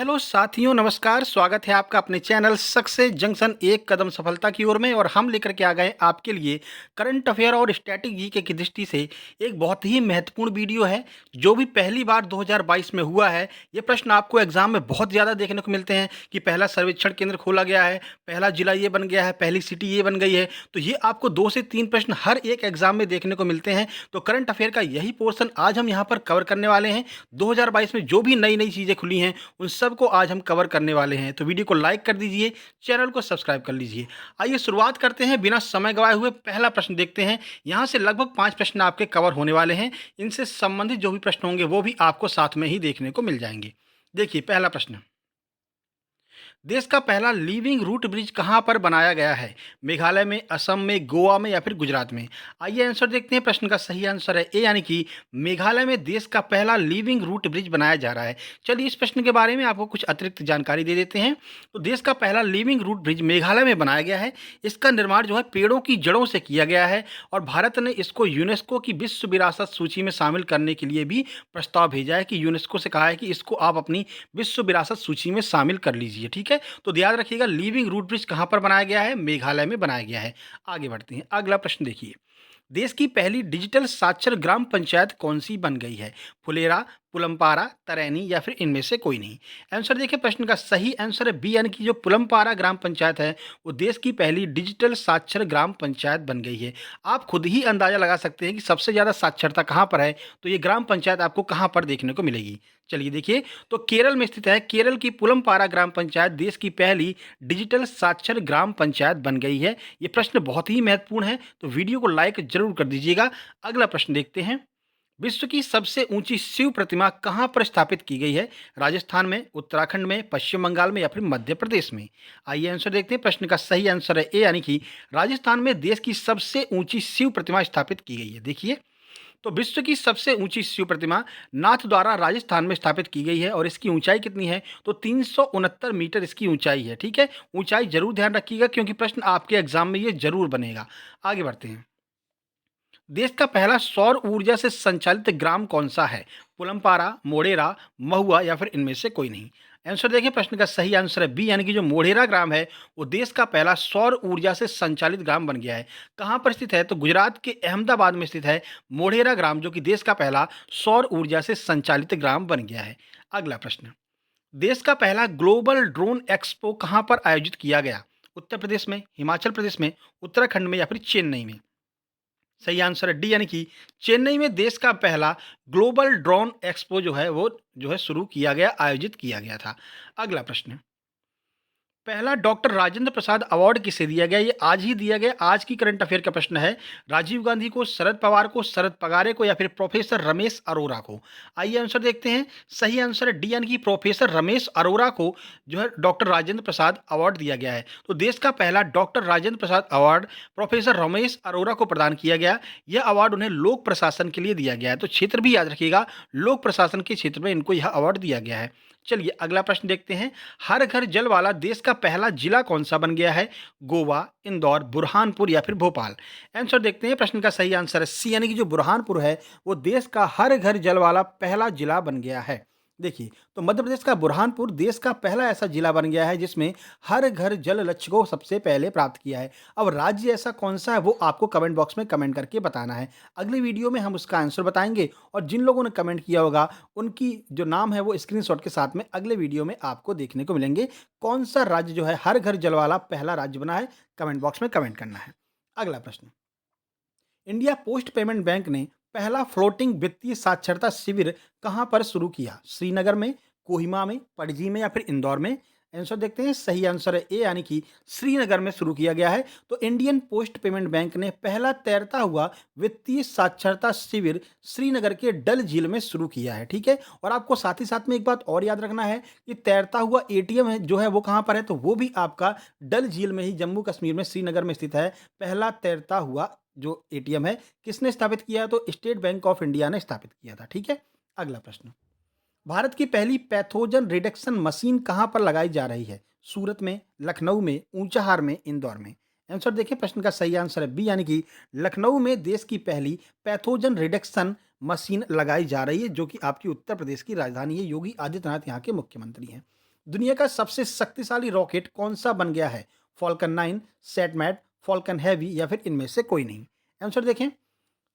Hello साथियों, नमस्कार। स्वागत है आपका अपने चैनल सक्सेस जंक्शन एक कदम सफलता की ओर में। और हम लेकर के आ गए आपके लिए करंट अफेयर और स्टैटिक जीके की दृष्टि से एक बहुत ही महत्वपूर्ण वीडियो है। जो भी पहली बार 2022 में हुआ है, ये प्रश्न आपको एग्जाम में बहुत ज़्यादा देखने को मिलते हैं कि पहला सर्वेक्षण केंद्र खोला गया है, पहला जिला ये बन गया है, पहली सिटी ये बन गई है। तो ये आपको 2 से 3 प्रश्न हर एक एग्जाम में देखने को मिलते हैं। तो करंट अफेयर का यही पोर्शन आज हम यहाँ पर कवर करने वाले हैं। 2022 में जो भी नई नई चीज़ें खुली हैं उन सबको आज हम कवर करने वाले हैं। तो वीडियो को लाइक कर दीजिए, चैनल को सब्सक्राइब कर लीजिए। आइए शुरुआत करते हैं बिना समय गवाए हुए। पहला प्रश्न देखते हैं। यहाँ से लगभग 5 प्रश्न आपके कवर होने वाले हैं। इनसे संबंधित जो भी प्रश्न होंगे वो भी आपको साथ में ही देखने को मिल जाएंगे। देखिए पहला प्रश्न, देश का पहला लिविंग रूट ब्रिज कहाँ पर बनाया गया है? मेघालय में, असम में, गोवा में या फिर गुजरात में? आइए आंसर देखते हैं। प्रश्न का सही आंसर है ए, यानी कि मेघालय में देश का पहला लिविंग रूट ब्रिज बनाया जा रहा है। चलिए इस प्रश्न के बारे में आपको कुछ अतिरिक्त जानकारी दे देते हैं। तो देश का पहला लिविंग रूट ब्रिज मेघालय में बनाया गया है। इसका निर्माण जो है पेड़ों की जड़ों से किया गया है और भारत ने इसको यूनेस्को की विश्व विरासत सूची में शामिल करने के लिए भी प्रस्ताव भेजा है कि यूनेस्को से कहा है कि इसको आप अपनी विश्व विरासत सूची में शामिल कर लीजिए। ठीक है, तो याद रखिएगा लिविंग रूट ब्रिज कहां पर बनाया गया है? मेघालय में बनाया गया है। आगे बढ़ते हैं। अगला प्रश्न देखिए, देश की पहली डिजिटल साक्षर ग्राम पंचायत कौन सी बन गई है? फुलेरा, पुलमपारा, तरैनी या फिर इनमें से कोई नहीं? आंसर देखिए, प्रश्न का सही आंसर है बी, यानी कि जो पुलमपारा ग्राम पंचायत है वो देश की पहली डिजिटल साक्षर ग्राम पंचायत बन गई है। आप खुद ही अंदाजा लगा सकते हैं कि सबसे ज़्यादा साक्षरता कहाँ पर है, तो ये ग्राम पंचायत आपको कहाँ पर देखने को मिलेगी। चलिए देखिए, तो केरल में स्थित है। केरल की पुलमपारा ग्राम पंचायत देश की पहली डिजिटल साक्षर ग्राम पंचायत बन गई है। ये प्रश्न बहुत ही महत्वपूर्ण है, तो वीडियो को लाइक जरूर कर दीजिएगा। अगला प्रश्न देखते हैं। विश्व की सबसे ऊंची शिव प्रतिमा कहां पर स्थापित की गई है? राजस्थान में, उत्तराखंड में, पश्चिम बंगाल में या फिर मध्य प्रदेश में? आइए आंसर देखते हैं। प्रश्न का सही आंसर है ए, यानी कि राजस्थान में देश की सबसे ऊंची शिव प्रतिमा स्थापित की गई है। देखिए, तो विश्व की सबसे ऊंची शिव प्रतिमा नाथद्वारा राजस्थान में स्थापित की गई है और इसकी ऊंचाई कितनी है? तो 369 मीटर इसकी ऊंचाई है। ठीक है, ऊंचाई जरूर ध्यान रखिएगा क्योंकि प्रश्न आपके एग्जाम में ये जरूर बनेगा। आगे बढ़ते हैं। देश का पहला सौर ऊर्जा से संचालित ग्राम कौन सा है? पुलमपारा, मोढेरा, महुआ या फिर इनमें से कोई नहीं? आंसर देखिए, प्रश्न का सही आंसर है बी, यानी कि जो मोढेरा ग्राम है वो देश का पहला सौर ऊर्जा से संचालित ग्राम बन गया है। कहाँ पर स्थित है? तो गुजरात के अहमदाबाद में स्थित है मोढेरा ग्राम, जो कि देश का पहला सौर ऊर्जा से संचालित ग्राम बन गया है। अगला प्रश्न, देश का पहला ग्लोबल ड्रोन एक्सपो कहाँ पर आयोजित किया गया? उत्तर प्रदेश में, हिमाचल प्रदेश में, उत्तराखंड में या फिर चेन्नई में? सही आंसर है डी, यानी कि चेन्नई में देश का पहला ग्लोबल ड्रोन एक्सपो जो है वो जो है शुरू किया गया, आयोजित किया गया था। अगला प्रश्न, पहला डॉक्टर राजेंद्र प्रसाद अवार्ड किसे दिया गया? ये आज ही दिया गया। आज की करंट अफेयर का प्रश्न है। राजीव गांधी को, शरद पवार को, शरद पगारे को या फिर प्रोफेसर रमेश अरोरा को? आइए आंसर देखते हैं। सही आंसर है डी, यानी कि प्रोफेसर रमेश अरोरा को जो है डॉक्टर राजेंद्र प्रसाद अवार्ड दिया गया है। तो देश का पहला doctor Rajendra Prasad award professor Ramesh Arora को प्रदान किया गया। यह अवार्ड उन्हें लोक प्रशासन के लिए दिया गया है। तो क्षेत्र भी याद रखिएगा, लोक प्रशासन के क्षेत्र में इनको यह अवार्ड दिया गया है। चलिए अगला प्रश्न देखते हैं। हर घर जल वाला देश का पहला जिला कौन सा बन गया है? गोवा, इंदौर, बुरहानपुर या फिर भोपाल? आंसर देखते हैं। प्रश्न का सही आंसर है सी, यानी कि जो बुरहानपुर है वो देश का हर घर जल वाला पहला जिला बन गया है। देखिए, तो मध्य प्रदेश का बुरहानपुर देश का पहला ऐसा जिला बन गया है जिसमें हर घर जल लक्ष्य को सबसे पहले प्राप्त किया है। अब राज्य ऐसा कौन सा है वो आपको कमेंट बॉक्स में कमेंट करके बताना है। अगली वीडियो में हम उसका आंसर बताएंगे और जिन लोगों ने कमेंट किया होगा उनकी जो नाम है वो स्क्रीनशॉट के साथ में अगले वीडियो में आपको देखने को मिलेंगे। कौन सा राज्य जो है हर घर जल वाला पहला राज्य बना है, कमेंट बॉक्स में कमेंट करना है। अगला प्रश्न, इंडिया पोस्ट पेमेंट बैंक ने पहला फ्लोटिंग वित्तीय साक्षरता शिविर कहां पर शुरू किया? श्रीनगर में, कोहिमा में, पणजी में या फिर इंदौर में? आंसर देखते हैं। सही आंसर है ए, यानी कि श्रीनगर में शुरू किया गया है। तो इंडियन पोस्ट पेमेंट बैंक ने पहला तैरता हुआ वित्तीय साक्षरता शिविर श्रीनगर के डल झील में शुरू किया है। ठीक है, और आपको साथ ही साथ में एक बात और याद रखना है कि तैरता हुआ एटीएम है जो है वो कहाँ पर है? तो वो भी आपका डल झील में ही, जम्मू कश्मीर में, श्रीनगर में स्थित है। पहला तैरता हुआ जो एटीएम है किसने स्थापित किया है? तो स्टेट बैंक ऑफ इंडिया ने स्थापित किया था। ठीक है, अगला प्रश्न, भारत की पहली पैथोजन रिडक्शन मशीन कहां पर लगाई जा रही है? सूरत में, लखनऊ में, ऊंचाहार में, इंदौर में? आंसर देखिए, प्रश्न का सही आंसर है बी, यानी कि लखनऊ में देश की पहली पैथोजन रिडक्शन मशीन लगाई जा रही है, जो कि आपकी उत्तर प्रदेश की राजधानी है। योगी आदित्यनाथ यहाँ के मुख्यमंत्री हैं। दुनिया का सबसे शक्तिशाली रॉकेट कौन सा बन गया है? फॉल्कन 9, सैटमैट, फॉल्कन हैवी या फिर इनमें से कोई नहीं? आंसर देखें।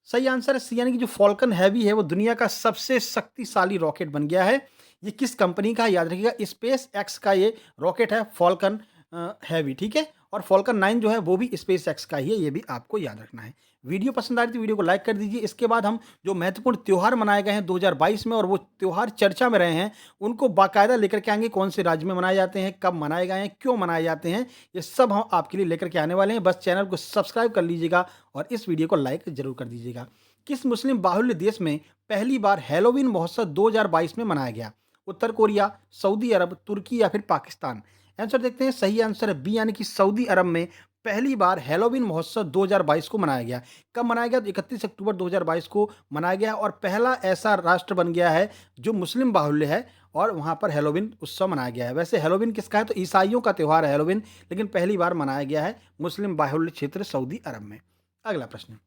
सही आंसर है सी, यानी कि जो फॉल्कन हैवी है वो दुनिया का सबसे शक्तिशाली रॉकेट बन गया है। ये किस कंपनी का है याद रखिएगा, स्पेस एक्स का ये रॉकेट है फॉल्कन हैवी, ठीक है। और फॉल्कन 9 जो है वो भी स्पेस एक्स का ही है, ये भी आपको याद रखना है। वीडियो पसंद आ रही तो वीडियो को लाइक कर दीजिए। इसके बाद हम जो महत्वपूर्ण त्यौहार मनाए गए हैं 2022 में और वो त्यौहार चर्चा में रहे हैं, उनको बाकायदा लेकर के आएंगे। कौन से राज्य में मनाए जाते हैं, कब मनाए गए हैं, क्यों मनाए जाते हैं, ये सब हम आपके लिए लेकर के आने वाले हैं। बस चैनल को सब्सक्राइब कर लीजिएगा और इस वीडियो को लाइक जरूर कर दीजिएगा। किस मुस्लिम बाहुल्य देश में पहली बार हैलोवीन महोत्सव 2022 में मनाया गया? उत्तर कोरिया, सऊदी अरब, तुर्की या फिर पाकिस्तान? आंसर देखते हैं। सही आंसर है बी, यानी कि सऊदी अरब में पहली बार हैलोवीन महोत्सव 2022 को मनाया गया। कब मनाया गया? तो 31 अक्टूबर 2022 को मनाया गया और पहला ऐसा राष्ट्र बन गया है जो मुस्लिम बाहुल्य है और वहां पर हैलोवीन उत्सव मनाया गया है। वैसे हैलोवीन किसका है? तो ईसाइयों का त्यौहार है हैलोवीन, लेकिन पहली बार मनाया गया है मुस्लिम बाहुल्य क्षेत्र सऊदी अरब में। अगला प्रश्न,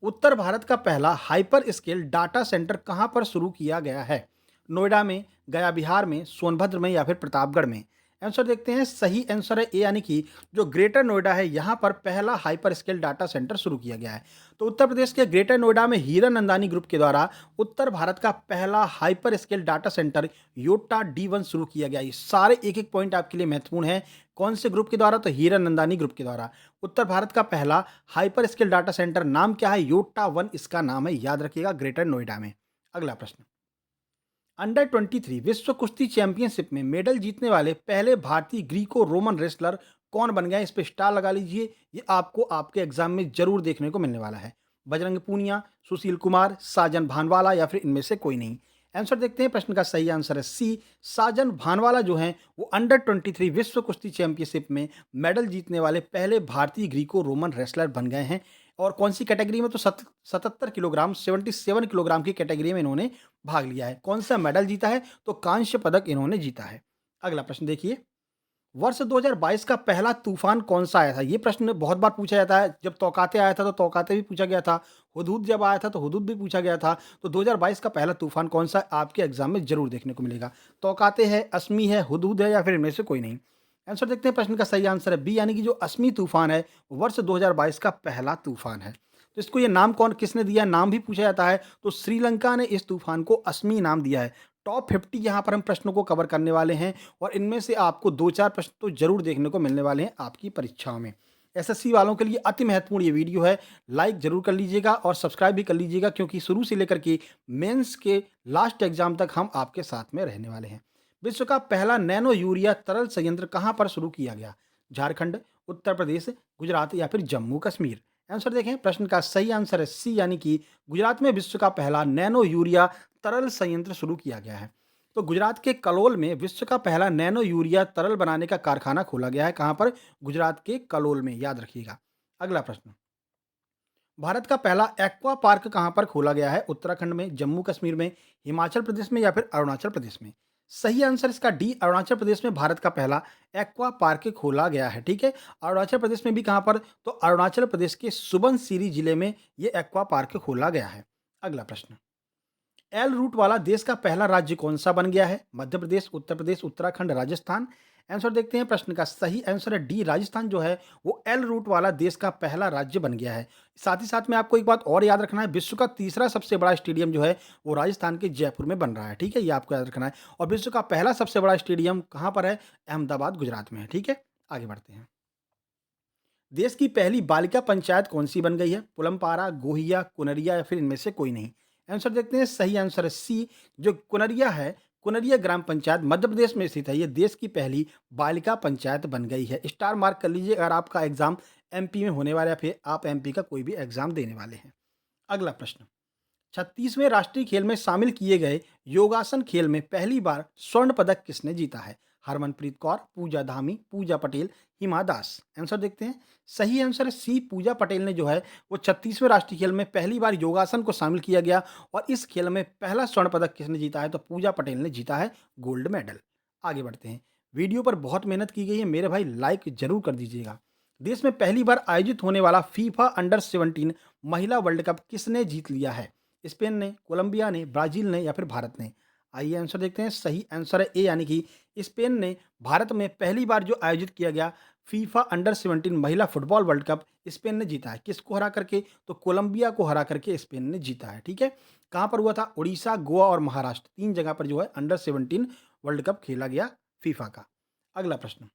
उत्तर भारत का पहला हाइपर स्केल डाटा सेंटर कहां पर शुरू किया गया है? नोएडा में, गया बिहार में, सोनभद्र में या फिर प्रतापगढ़ में? आंसर देखते हैं। सही आंसर है ए, यानी कि जो ग्रेटर नोएडा है यहां पर पहला हाइपर स्केल डाटा सेंटर शुरू किया गया है। तो उत्तर प्रदेश के ग्रेटर नोएडा में हीरा नंदानी ग्रुप के द्वारा उत्तर भारत का पहला hyper scale data center Yotta D1 शुरू किया गया। ये सारे एक एक पॉइंट आपके लिए महत्वपूर्ण है। कौन से ग्रुप के द्वारा? तो हीरा नंदानी ग्रुप के द्वारा उत्तर भारत का पहला हाइपर स्केल डाटा सेंटर, नाम क्या है? योटा 1 इसका नाम है, याद रखिएगा, ग्रेटर नोएडा में। अगला प्रश्न, अंडर 23 विश्व कुश्ती चैंपियनशिप में मेडल जीतने वाले पहले भारतीय ग्रीको रोमन रेसलर कौन बन गए? इस पे स्टार लगा लीजिए, ये आपको आपके एग्जाम में जरूर देखने को मिलने वाला है। बजरंग पूनिया, सुशील कुमार, साजन भानवाला या फिर इनमें से कोई नहीं? आंसर देखते हैं। प्रश्न का सही आंसर है सी, साजन भानवाला जो हैं वो अंडर 23 विश्व कुश्ती चैंपियनशिप में मेडल जीतने वाले पहले भारतीय ग्रीको रोमन रेसलर बन गए हैं। और कौन सी कैटेगरी में? तो 77 किलोग्राम, 77 किलोग्राम की कैटेगरी में इन्होंने भाग लिया है। कौन सा मेडल जीता है? तो कांस्य पदक इन्होंने जीता है। अगला प्रश्न देखिए, वर्ष 2022 का पहला तूफान कौन सा आया था? ये प्रश्न बहुत बार पूछा जाता है। जब तौकाते आया था तो तौकाते भी पूछा गया था, हुदूद जब आया था तो हुदूद भी पूछा गया था। तो 2022 का पहला तूफान कौन सा है? आपके एग्जाम में जरूर देखने को मिलेगा। तौकाते है, असमी है, हुदूद है या फिर इनमें से कोई नहीं? आंसर देखते हैं। प्रश्न का सही आंसर है बी, यानी कि जो असमी तूफान है वर्ष 2022 का पहला तूफान है। तो इसको ये नाम कौन किसने दिया? नाम भी पूछा जाता है। तो श्रीलंका ने इस तूफान को असमी नाम दिया है। टॉप 50 यहाँ पर हम प्रश्नों को कवर करने वाले हैं और इनमें से आपको 2-4 प्रश्न तो जरूर देखने को मिलने वाले हैं आपकी परीक्षाओं में। एसएससी वालों के लिए अति महत्वपूर्ण ये वीडियो है। लाइक जरूर कर लीजिएगा और सब्सक्राइब भी कर लीजिएगा, क्योंकि शुरू से लेकर के मेंस के लास्ट एग्जाम तक हम आपके साथ में रहने वाले हैं। विश्व का पहला नैनो यूरिया तरल संयंत्र कहाँ पर शुरू किया गया? झारखंड, उत्तर प्रदेश, गुजरात या फिर जम्मू कश्मीर? आंसर देखें। प्रश्न का सही आंसर है सी, यानी कि गुजरात में विश्व का पहला नैनो यूरिया तरल संयंत्र शुरू किया गया है। तो गुजरात के कलोल में विश्व का पहला नैनो यूरिया तरल बनाने का कारखाना खोला गया है। कहां पर? गुजरात के कलोल में, याद रखिएगा। अगला प्रश्न, भारत का पहला एक्वा पार्क कहां पर खोला गया है? उत्तराखंड में, जम्मू कश्मीर में, हिमाचल प्रदेश में या फिर अरुणाचल प्रदेश में? सही आंसर इसका डी, अरुणाचल प्रदेश में भारत का पहला एक्वा पार्क खोला गया है। ठीक है, अरुणाचल प्रदेश में भी कहां पर? तो अरुणाचल प्रदेश के सुबनसिरी जिले में ये एक्वा पार्क खोला गया है। अगला प्रश्न, एल रूट वाला देश का पहला राज्य कौन सा बन गया है? मध्य प्रदेश, उत्तर प्रदेश, उत्तराखंड, राजस्थान? आंसर देखते हैं। प्रश्न का सही आंसर है डी, राजस्थान जो है वो एल रूट वाला देश का पहला राज्य बन गया है। साथ ही साथ में आपको एक बात और याद रखना है, विश्व का तीसरा सबसे बड़ा स्टेडियम जो है वो राजस्थान के जयपुर में बन रहा है। ठीक है, ये आपको याद रखना है। और विश्व का पहला सबसे बड़ा स्टेडियम कहाँ पर है? अहमदाबाद, गुजरात में है। ठीक है, आगे बढ़ते हैं। देश की पहली बालिका पंचायत कौन सी बन गई है? पुलमपारा, गोहिया, कुनरिया या फिर इनमें से कोई नहीं? आंसर देखते हैं। सही आंसर है सी, जो कुनरिया है, कुनरिया ग्राम पंचायत मध्य प्रदेश में स्थित है। ये देश की पहली बालिका पंचायत बन गई है। स्टार मार्क कर लीजिए अगर आपका एग्जाम एमपी में होने वाला है, फिर आप एमपी का कोई भी एग्जाम देने वाले हैं। अगला प्रश्न, 36वें राष्ट्रीय खेल में शामिल किए गए योगासन खेल में पहली बार स्वर्ण पदक किसने जीता है? हरमनप्रीत कौर, पूजा धामी, पूजा पटेल, हिमा दास? आंसर देखते हैं। सही आंसर है सी, पूजा पटेल ने जो है वो 36वें राष्ट्रीय खेल में पहली बार योगासन को शामिल किया गया और इस खेल में पहला स्वर्ण पदक किसने जीता है? तो पूजा पटेल ने जीता है गोल्ड मेडल। आगे बढ़ते हैं। वीडियो पर बहुत मेहनत की गई है मेरे भाई, लाइक जरूर कर दीजिएगा। देश में पहली बार आयोजित होने वाला फीफा अंडर 17 महिला वर्ल्ड कप किसने जीत लिया है? स्पेन ने, कोलंबिया ने, ब्राजील ने या फिर भारत ने? आइए आंसर देखते हैं। सही आंसर है ए, यानी कि स्पेन ने भारत में पहली बार जो आयोजित किया गया फीफा अंडर 17 महिला फुटबॉल वर्ल्ड कप स्पेन ने जीता है। किसको हरा करके? तो कोलंबिया को हरा करके स्पेन ने जीता है। ठीक है, कहाँ पर हुआ था? उड़ीसा, गोवा और महाराष्ट्र, 3 जगह पर जो है अंडर 17 वर्ल्ड कप खेला गया फीफा का। अगला प्रश्न,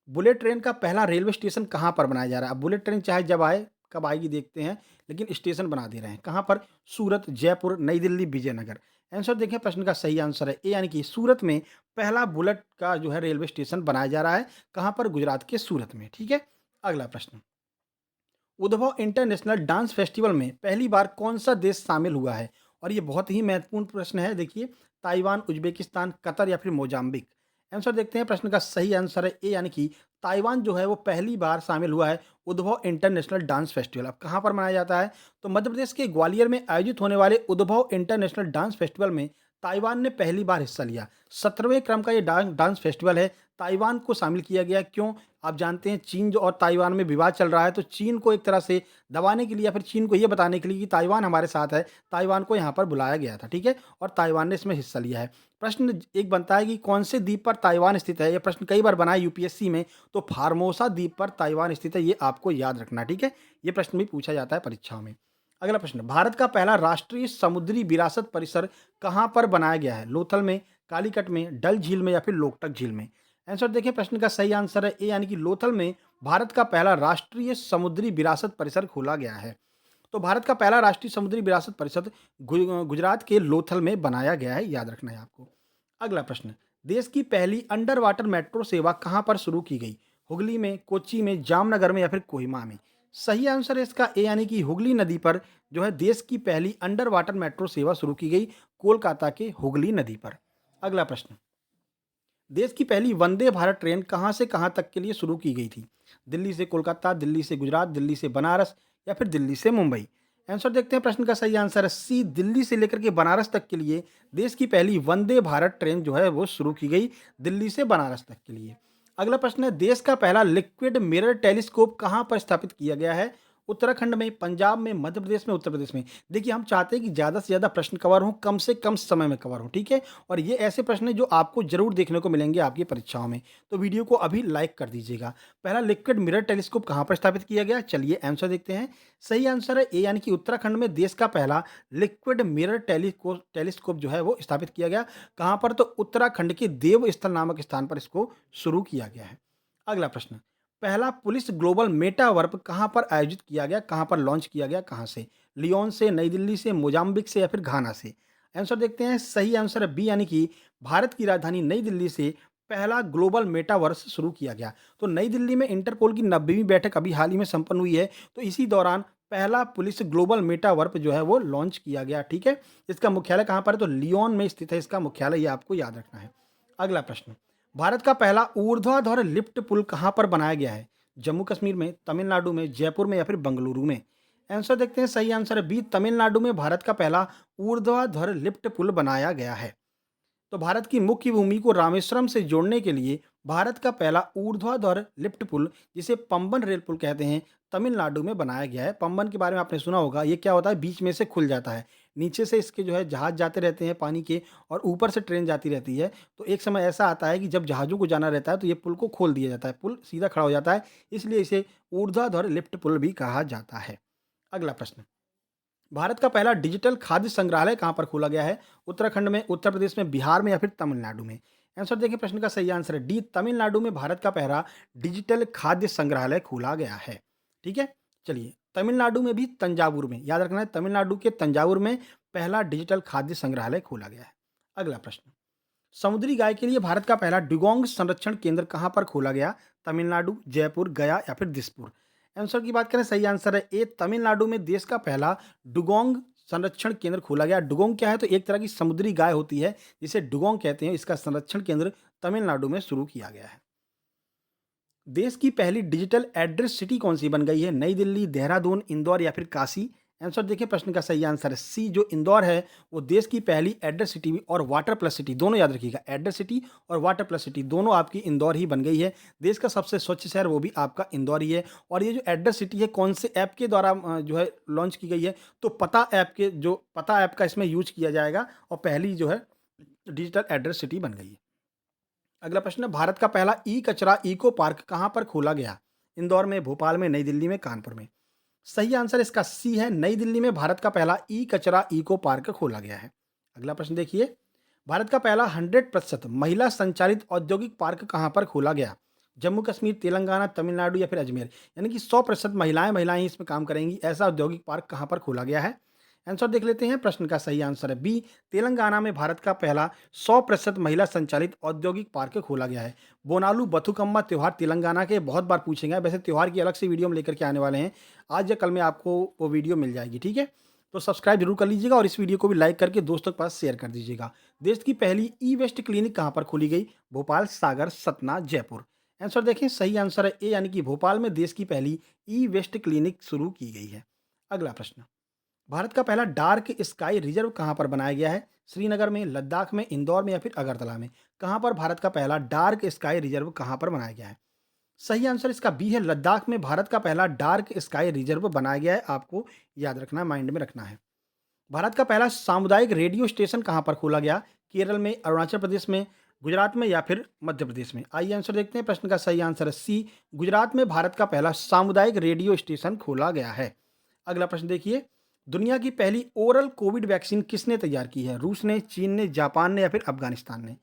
बुलेट ट्रेन का पहला रेलवे स्टेशन कहाँ पर बनाया जा रहा है? अब बुलेट ट्रेन चाहे जब आए, कब आएगी देखते हैं, लेकिन स्टेशन बना दे रहे हैं। कहाँ पर? सूरत, जयपुर, नई दिल्ली, विजयनगर। आंसर देखें, प्रश्न का सही आंसर है ए, यानी कि सूरत में पहला बुलेट का जो है रेलवे स्टेशन बनाया जा रहा है। कहाँ पर? गुजरात के सूरत में। ठीक है, अगला प्रश्न, उद्भव इंटरनेशनल डांस फेस्टिवल में पहली बार कौन सा देश शामिल हुआ है? और ये बहुत ही महत्वपूर्ण प्रश्न है। देखिए, ताइवान, उज्बेकिस्तान, कतर या फिर मोजाम्बिक। आंसर देखते हैं, प्रश्न का सही आंसर है ए, यानी कि ताइवान जो है वो पहली बार शामिल हुआ है उद्भव इंटरनेशनल डांस फेस्टिवल। अब कहाँ पर मनाया जाता है? तो मध्य प्रदेश के ग्वालियर में आयोजित होने वाले उद्भव इंटरनेशनल डांस फेस्टिवल में ताइवान ने पहली बार हिस्सा लिया। 17वें क्रम का ये डांस फेस्टिवल है। ताइवान को शामिल किया गया, क्यों? आप जानते हैं चीन जो और ताइवान में विवाद चल रहा है, तो चीन को एक तरह से दबाने के लिए या फिर चीन को ये बताने के लिए कि ताइवान हमारे साथ है, ताइवान को यहाँ पर बुलाया गया था। ठीक है, और ताइवान ने इसमें हिस्सा लिया है। प्रश्न एक बनता है कि कौन से द्वीप पर ताइवान स्थित है? ये प्रश्न कई बार बना है यूपीएससी में, तो फार्मोसा द्वीप पर ताइवान स्थित है, ये आपको याद रखना। ठीक है, ये प्रश्न भी पूछा जाता है परीक्षाओं में। अगला प्रश्न, भारत का पहला राष्ट्रीय समुद्री विरासत परिसर कहाँ पर बनाया गया है? लोथल में, कालीकट में, डल झील में या फिर लोकटक झील में? आंसर देखें, प्रश्न का सही आंसर है ए, यानी कि लोथल में भारत का पहला राष्ट्रीय समुद्री विरासत परिसर खोला गया है। तो भारत का पहला राष्ट्रीय समुद्री विरासत परिषद गुजरात के लोथल में बनाया गया है, याद रखना है आपको। अगला प्रश्न, देश की पहली अंडर वाटर मेट्रो सेवा कहाँ पर शुरू की गई? हुगली में, कोच्चि में, जामनगर में या फिर कोहिमा में? सही आंसर है इसका ए, यानी कि हुगली नदी पर जो है देश की पहली अंडर वाटर मेट्रो सेवा शुरू की गई, कोलकाता के हुगली नदी पर। अगला प्रश्न, देश की पहली वंदे भारत ट्रेन कहाँ से कहाँ तक के लिए शुरू की गई थी? दिल्ली से कोलकाता, दिल्ली से गुजरात, दिल्ली से बनारस या फिर दिल्ली से मुंबई? आंसर देखते हैं, प्रश्न का सही आंसर है सी, दिल्ली से लेकर के बनारस तक के लिए देश की पहली वंदे भारत ट्रेन जो है वो शुरू की गई, दिल्ली से बनारस तक के लिए। अगला प्रश्न है, देश का पहला लिक्विड मिरर टेलीस्कोप कहाँ पर स्थापित किया गया है? उत्तराखंड में, पंजाब में, मध्य प्रदेश में, उत्तर प्रदेश में? देखिए, हम चाहते हैं कि ज़्यादा से ज़्यादा प्रश्न कवर हों, कम से कम समय में कवर हों। ठीक है, और ये ऐसे प्रश्न हैं जो आपको ज़रूर देखने को मिलेंगे आपकी परीक्षाओं में, तो वीडियो को अभी लाइक कर दीजिएगा। पहला लिक्विड मिरर टेलीस्कोप कहाँ पर स्थापित किया गया? चलिए आंसर देखते हैं। सही आंसर है ए, यानी कि उत्तराखंड में देश का पहला लिक्विड मिरर टेलीस्कोप जो है वो स्थापित किया गया। कहाँ पर? तो उत्तराखंड के देवस्थल नामक स्थान पर इसको शुरू किया गया है। अगला प्रश्न, पहला पुलिस ग्लोबल मेटावर्प कहाँ पर आयोजित किया गया? कहाँ पर लॉन्च किया गया? कहाँ से? लियोन से, नई दिल्ली से, मोजाम्बिक से या फिर घाना से? आंसर देखते हैं, सही आंसर है बी, यानी कि भारत की राजधानी नई दिल्ली से पहला ग्लोबल मेटावर्स शुरू किया गया। तो नई दिल्ली में इंटरपोल की 90वीं बैठक अभी हाल ही में संपन्न हुई है, तो इसी दौरान पहला पुलिस ग्लोबल मेटावर्प जो है वो लॉन्च किया गया। ठीक है, इसका मुख्यालय कहाँ पर है? तो लियोन में स्थित है इसका मुख्यालय, ये आपको याद रखना है। अगला प्रश्न, भारत का पहला ऊर्ध्वाधर लिफ्ट पुल कहाँ पर बनाया गया है? जम्मू कश्मीर में, तमिलनाडु में, जयपुर में या फिर बेंगलुरु में? आंसर देखते हैं, सही आंसर है बी, तमिलनाडु में भारत का पहला ऊर्ध्वाधर लिफ्ट पुल बनाया गया है। तो भारत की मुख्य भूमि को रामेश्वरम से जोड़ने के लिए भारत का पहला ऊर्ध्वाधर लिफ्ट पुल, जिसे पंबन रेल पुल कहते हैं, तमिलनाडु में बनाया गया है। पंबन के बारे में आपने सुना होगा, ये क्या होता है? बीच में से खुल जाता है, नीचे से इसके जो है जहाज जाते रहते हैं पानी के, और ऊपर से ट्रेन जाती रहती है। तो एक समय ऐसा आता है कि जब जहाज़ों को जाना रहता है तो ये पुल को खोल दिया जाता है, पुल सीधा खड़ा हो जाता है, इसलिए इसे ऊर्ध्वाधर लिफ्ट पुल भी कहा जाता है। अगला प्रश्न, भारत का पहला डिजिटल खाद्य संग्रहालय कहाँ पर खोला गया है? उत्तराखंड में, उत्तर प्रदेश में, बिहार में या फिर तमिलनाडु में? आंसर देखिए, प्रश्न का सही आंसर है डी, तमिलनाडु में भारत का पहला डिजिटल खाद्य संग्रहालय खोला गया है। ठीक है, चलिए, तमिलनाडु में भी तंजावुर में, याद रखना है, तमिलनाडु के तंजावुर में पहला डिजिटल खाद्य संग्रहालय खोला गया है। अगला प्रश्न, समुद्री गाय के लिए भारत का पहला डुगोंग संरक्षण केंद्र कहाँ पर खोला गया? तमिलनाडु, जयपुर, गया या फिर दिसपुर? आंसर की बात करें, सही आंसर है ए, तमिलनाडु में देश का पहला डुगोंग संरक्षण केंद्र खोला गया। डुगोंग क्या है? तो एक तरह की समुद्री गाय होती है जिसे डुगोंग कहते हैं, इसका संरक्षण केंद्र तमिलनाडु में शुरू किया गया है। देश की पहली डिजिटल एड्रेस सिटी कौन सी बन गई है? नई दिल्ली, देहरादून, इंदौर या फिर काशी? आंसर देखिए, प्रश्न का सही आंसर है सी, जो इंदौर है वो देश की पहली एड्रेस सिटी और वाटर प्लस सिटी, दोनों याद रखिएगा, एड्रेस सिटी और वाटर प्लस सिटी दोनों आपकी इंदौर ही बन गई है। देश का सबसे स्वच्छ शहर वो भी आपका इंदौर ही है। और ये जो एड्रेस सिटी है कौन से ऐप के द्वारा जो है लॉन्च की गई है? तो पता ऐप का इसमें यूज किया जाएगा, और पहली जो है डिजिटल एड्रेस सिटी बन गई है। अगला प्रश्न है, भारत का पहला ई कचरा इको पार्क कहाँ पर खोला गया? इंदौर में, भोपाल में, नई दिल्ली में, कानपुर में। सही आंसर इसका सी है, नई दिल्ली में भारत का पहला ई कचरा इको पार्क खोला गया है। अगला प्रश्न देखिए, भारत का पहला 100% महिला संचालित औद्योगिक पार्क कहाँ पर खोला गया? जम्मू कश्मीर, तेलंगाना, तमिलनाडु या फिर अजमेर। यानी कि 100% महिलाएं महिलाएं ही इसमें काम करेंगी, ऐसा औद्योगिक पार्क कहाँ पर खोला गया है? आंसर देख लेते हैं। प्रश्न का सही आंसर है बी, तेलंगाना में भारत का पहला 100% महिला संचालित औद्योगिक पार्क खोला गया है। बोनालू बथुकम्मा त्यौहार तेलंगाना के बहुत बार पूछे गए, वैसे त्यौहार की अलग से वीडियो हम लेकर के आने वाले हैं, आज या कल में आपको वो वीडियो मिल जाएगी, ठीक है। तो सब्सक्राइब जरूर कर लीजिएगा और इस वीडियो को भी लाइक करके दोस्तों के पास शेयर कर दीजिएगा। देश की पहली ई वेस्ट क्लिनिक कहाँ पर खोली गई? भोपाल, सागर, सतना, जयपुर। आंसर देखें, सही आंसर है ए, यानी कि भोपाल में देश की पहली ई वेस्ट क्लिनिक शुरू की गई है। अगला प्रश्न, भारत का पहला डार्क स्काई रिजर्व कहाँ पर बनाया गया है? श्रीनगर में, लद्दाख में, इंदौर में या फिर अगरतला में। कहाँ पर भारत का पहला डार्क स्काई रिजर्व कहाँ पर बनाया गया है? सही आंसर इसका बी है, लद्दाख में भारत का पहला डार्क स्काई रिजर्व बनाया गया है। आपको याद रखना, माइंड में रखना है। भारत का पहला सामुदायिक रेडियो स्टेशन कहाँ पर खोला गया? केरल में, अरुणाचल प्रदेश में, गुजरात में या फिर मध्य प्रदेश में। आइए आंसर देखते हैं। प्रश्न का सही आंसर है सी, गुजरात में भारत का पहला सामुदायिक रेडियो स्टेशन खोला गया है। अगला प्रश्न देखिए, दुनिया की पहली ओरल कोविड वैक्सीन किसने तैयार की है? रूस ने, चीन ने, जापान ने या फिर अफगानिस्तान ने।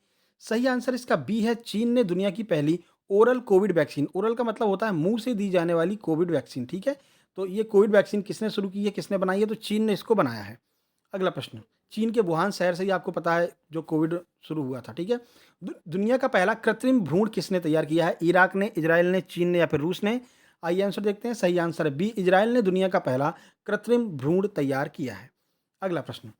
सही आंसर इसका बी है, चीन ने दुनिया की पहली ओरल कोविड वैक्सीन, ओरल का मतलब होता है मुंह से दी जाने वाली कोविड वैक्सीन, ठीक है। तो ये कोविड वैक्सीन किसने शुरू की है, किसने बनाई है? तो चीन ने इसको बनाया है। अगला प्रश्न, चीन के वुहान शहर से ही आपको पता है जो कोविड शुरू हुआ था, ठीक है। दुनिया का पहला कृत्रिम भ्रूण किसने तैयार किया है? इराक ने, इजराइल ने, चीन ने या फिर रूस ने। आइए आंसर देखते हैं। सही आंसर है बी, इजराइल ने दुनिया का पहला कृत्रिम भ्रूण तैयार किया है। अगला प्रश्न,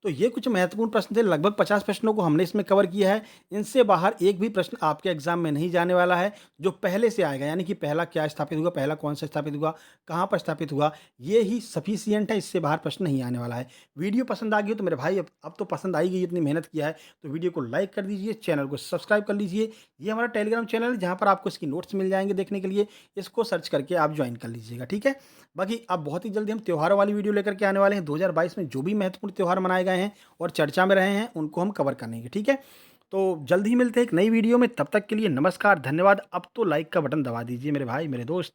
तो ये कुछ महत्वपूर्ण प्रश्न थे, लगभग 50 प्रश्नों को हमने इसमें कवर किया है। इनसे बाहर एक भी प्रश्न आपके एग्जाम में नहीं जाने वाला है जो पहले से आएगा, यानी कि पहला क्या स्थापित हुआ, पहला कौन सा स्थापित हुआ, कहाँ पर स्थापित हुआ, ये ही सफिशियंट है, इससे बाहर प्रश्न नहीं आने वाला है। वीडियो पसंद आ गई तो मेरे भाई, अब तो पसंद आई गई, इतनी मेहनत किया है तो वीडियो को लाइक कर दीजिए, चैनल को सब्सक्राइब कर लीजिए। ये हमारा टेलीग्राम चैनल है जहाँ पर आपको इसकी नोट्स मिल जाएंगे देखने के लिए, इसको सर्च करके आप ज्वाइन कर लीजिएगा, ठीक है। बाकी अब बहुत ही जल्दी हम त्योहारों वाली वीडियो लेकर के आने वाले हैं। 2022 में जो भी महत्वपूर्ण त्योहार मनाए गए हैं और चर्चा में रहे हैं उनको हम कवर करेंगे, ठीक है। तो जल्द ही मिलते हैं एक नई वीडियो में, तब तक के लिए नमस्कार, धन्यवाद। अब तो लाइक का बटन दबा दीजिए मेरे भाई, मेरे दोस्त।